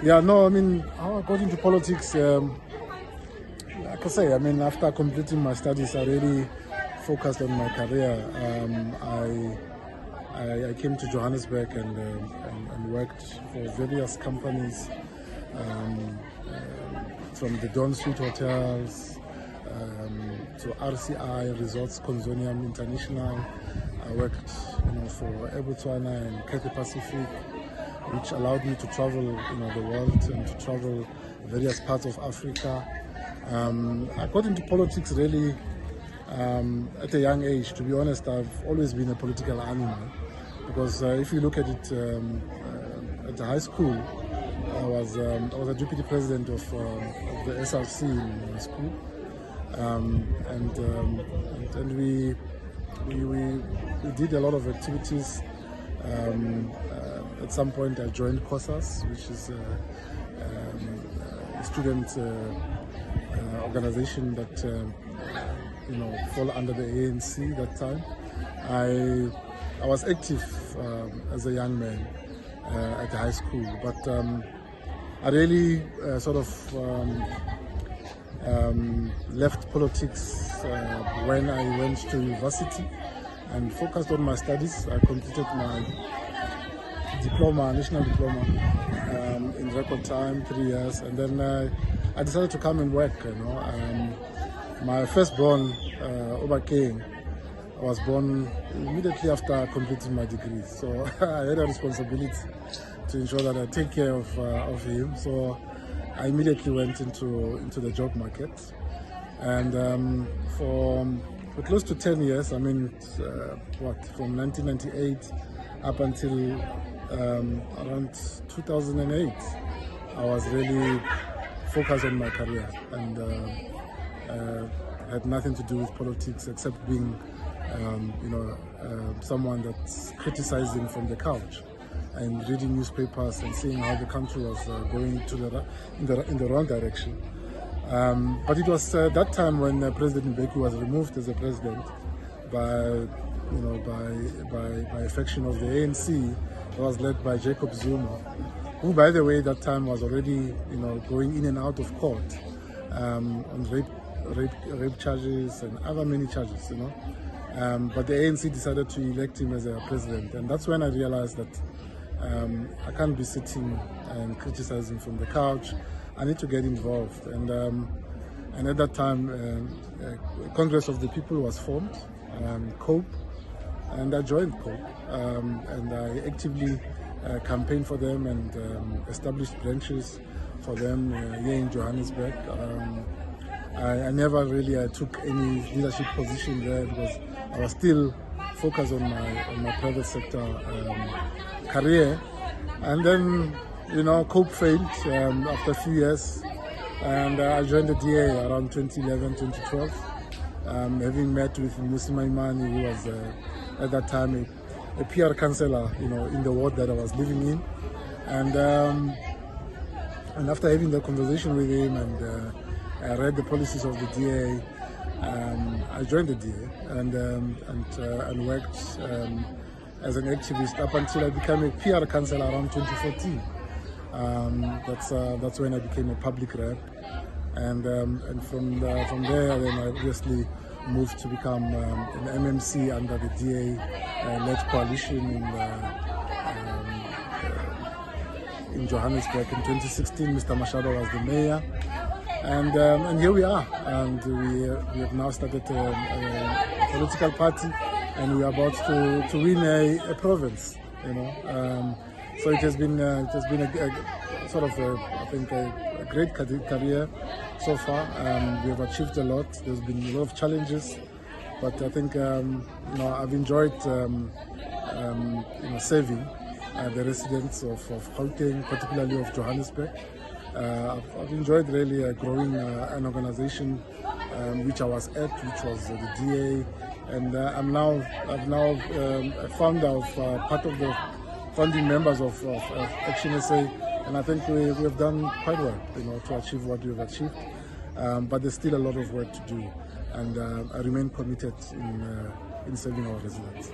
Yeah, no, I mean, how I got into politics, like I say, I mean, after completing my studies, I really focused on my career. I came to Johannesburg and worked for various companies, um, from the Don Suite Hotels to RCI Resorts Consortium International. I worked, for Air Botswana and Cathay Pacific, which allowed me to travel, the world and to travel various parts of Africa. I got into politics really at a young age. To be honest, I've always been a political animal because if you look at it, at the high school, I was a deputy president of the SRC in my school, and we did a lot of activities. At some point, I joined COSAS, which is a student organization that fall under the ANC that time. I was active as a young man at the high school, but I really left politics when I went to university and focused on my studies. I completed my diploma, national diploma, in record time, 3 years, and then I decided to come and work. My firstborn, Gauteng, was born immediately after completing my degree, so I had a responsibility to ensure that I take care of him. So I immediately went into the job market, and for close to 10 years, I mean, from 1998 up until around 2008, I was really focused on my career and had nothing to do with politics except being, someone that's criticizing from the couch and reading newspapers and seeing how the country was going in the wrong direction. But it was that time when President Mbeki was removed as a president by a faction of the ANC. It was led by Jacob Zuma, who, by the way, that time was already going in and out of court on rape charges and other many charges. But the ANC decided to elect him as a president, and that's when I realized that I can't be sitting and criticizing from the couch. I need to get involved, and at that time, Congress of the People was formed, COPE, and I joined COPE, and I actively campaigned for them and established branches for them here in Johannesburg. I never really took any leadership position there because I was still focused on my private sector career, and then COPE failed after a few years, and I joined the DA around 2011, 2012, having met with Musi Maimani, who was at that time a PR councillor, in the ward that I was living in, and after having the conversation with him and I read the policies of the DA, I joined the DA and worked as an activist up until I became a PR councillor around 2014. That's when I became a public rep, and from there then I obviously moved to become an MMC under the DA-led coalition in Johannesburg. In 2016, Mr. Mashaba was the mayor, and here we are, and we have now started a political party, and we are about to win a province. So it has been a sort of I think a great career so far. We have achieved a lot. There's been a lot of challenges, but I think I've enjoyed serving the residents of Gauteng, particularly of Johannesburg. I've enjoyed really growing an organization which I was at, which was the DA, and I'm now a founder of part of the founding members of ActionSA, and I think we have done quite well, to achieve what we've achieved. But there's still a lot of work to do, and I remain committed in serving our residents.